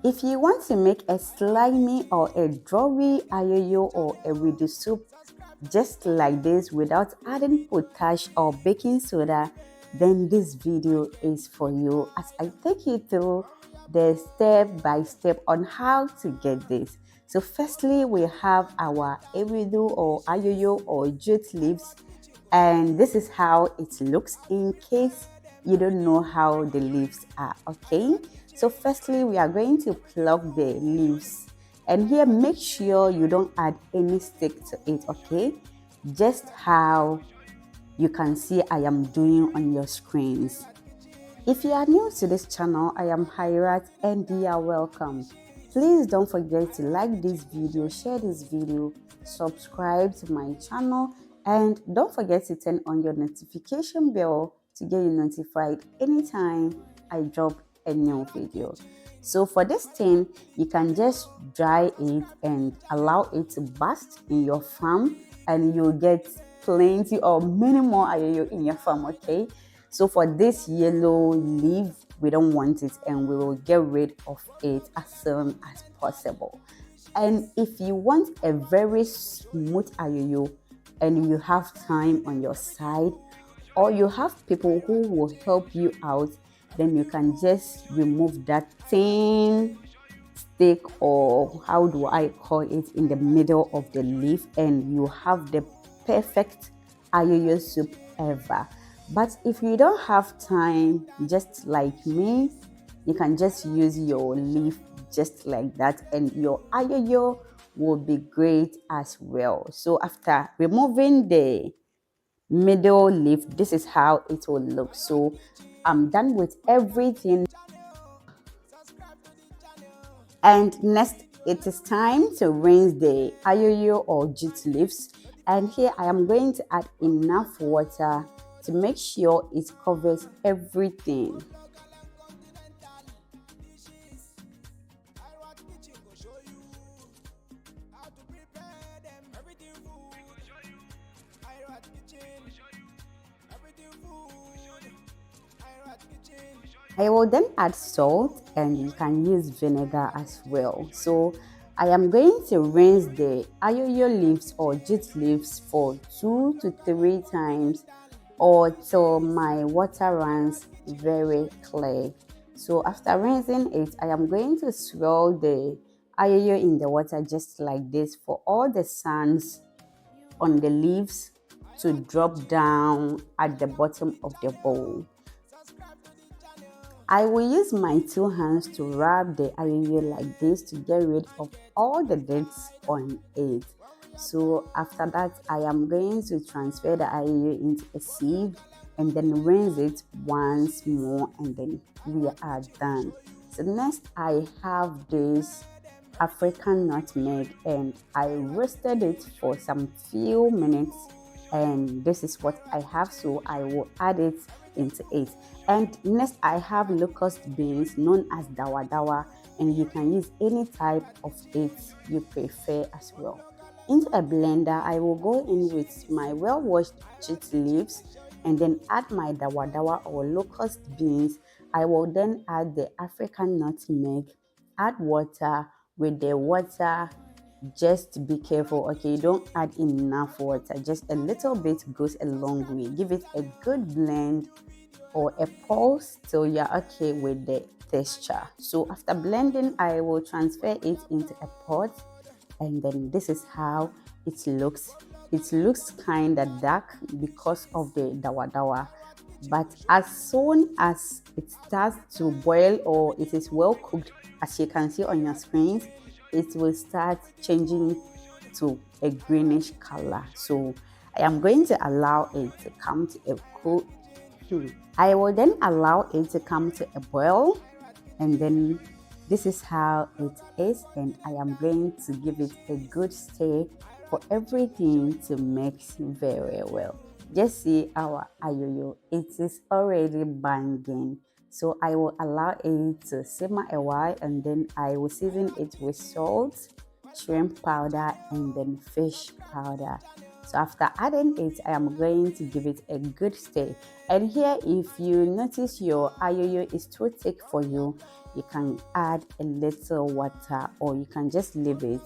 If you want to make a slimy or a drawy ayoyo or a Ewedu soup just like this without adding potash or baking soda, then this video is for you as I take you through the step by step on how to get this. So firstly, we have our Ewedu or Ayoyo or Jute leaves, and this is how it looks in case you don't know how the leaves are. Okay, so firstly we are going to pluck the leaves, and here make sure you don't add any stick to it. Okay, just how you can see I am doing on your screens. If you are new to this channel, I am Hirat and you are welcome. Please don't forget to like this video, share this video, subscribe to my channel, and don't forget to turn on your notification bell to get you notified anytime I drop a new video. So for this thing, you can just dry it and allow it to burst in your farm, and you'll get plenty or many more ayoyo in your farm. Okay, so for this yellow leaf, we don't want it, and we will get rid of it as soon as possible. And if you want a very smooth ayoyo and you have time on your side, or you have people who will help you out, then you can just remove that thin stick, or how do I call it, in the middle of the leaf, and you have the perfect ayoyo soup ever. But if you don't have time, just like me, you can just use your leaf just like that, and your ayoyo will be great as well. So after removing the middle leaf, this is how it will look. So I'm done with everything, and next it is time to rinse the ayoyo or jute leaves, and here I am going to add enough water to make sure it covers everything. I will then add salt, and you can use vinegar as well. So I am going to rinse the ayoyo leaves or jute leaves for 2 to 3 times, or till my water runs very clear. So after rinsing it, I am going to swirl the ayoyo in the water just like this for all the sands on the leaves to drop down at the bottom of the bowl. I will use my 2 hands to rub the ayoyo like this to get rid of all the dirt on it. So after that, I am going to transfer the ayoyo into a sieve and then rinse it once more, and then we are done. So next, I have this African nutmeg, and I roasted it for some few minutes, and this is what I have, so I will add it into it. And next I have locust beans, known as dawa dawa, and you can use any type of it you prefer as well. Into a blender, I will go in with my well washed jute leaves and then add my dawa dawa or locust beans. I will then add the African nutmeg, add water. With the water, just be careful, okay? Don't add enough water, just a little bit goes a long way. Give it a good blend or a pulse till you're okay with the texture. So after blending, I will transfer it into a pot, and then this is how it looks. It looks kind of dark because of the dawa dawa, but as soon as it starts to boil or it is well cooked, as you can see on your screens, it will start changing to a greenish color. So I am going to allow it to come to a cool. I will then allow it to come to a boil, and then this is how it is, and I am going to give it a good stir for everything to mix very well. Just see our ayoyo, it is already banging. So I will allow it to simmer a while, and then I will season it with salt, shrimp powder, and then fish powder. So after adding it, I am going to give it a good stir. And here, if you notice your ayoyo is too thick for you, you can add a little water, or you can just leave it,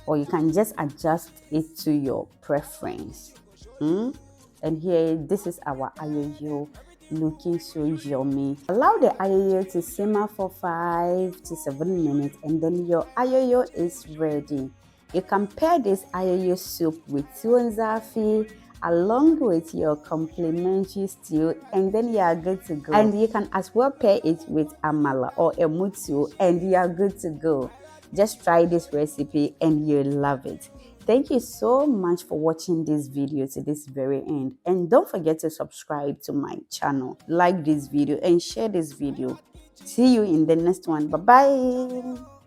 or you can just adjust it to your preference. And here, this is our ayoyo looking so yummy. Allow the ayoyo to simmer for 5 to 7 minutes, and then your ayoyo is ready. You can pair this ayoyo soup with tuwon zafi along with your complimentary stew, and then you are good to go. And you can as well pair it with amala or emutu, and you are good to go. Just try this recipe and you'll love it. Thank you so much for watching this video to this very end. And don't forget to subscribe to my channel, like this video, and share this video. See you in the next one. Bye-bye.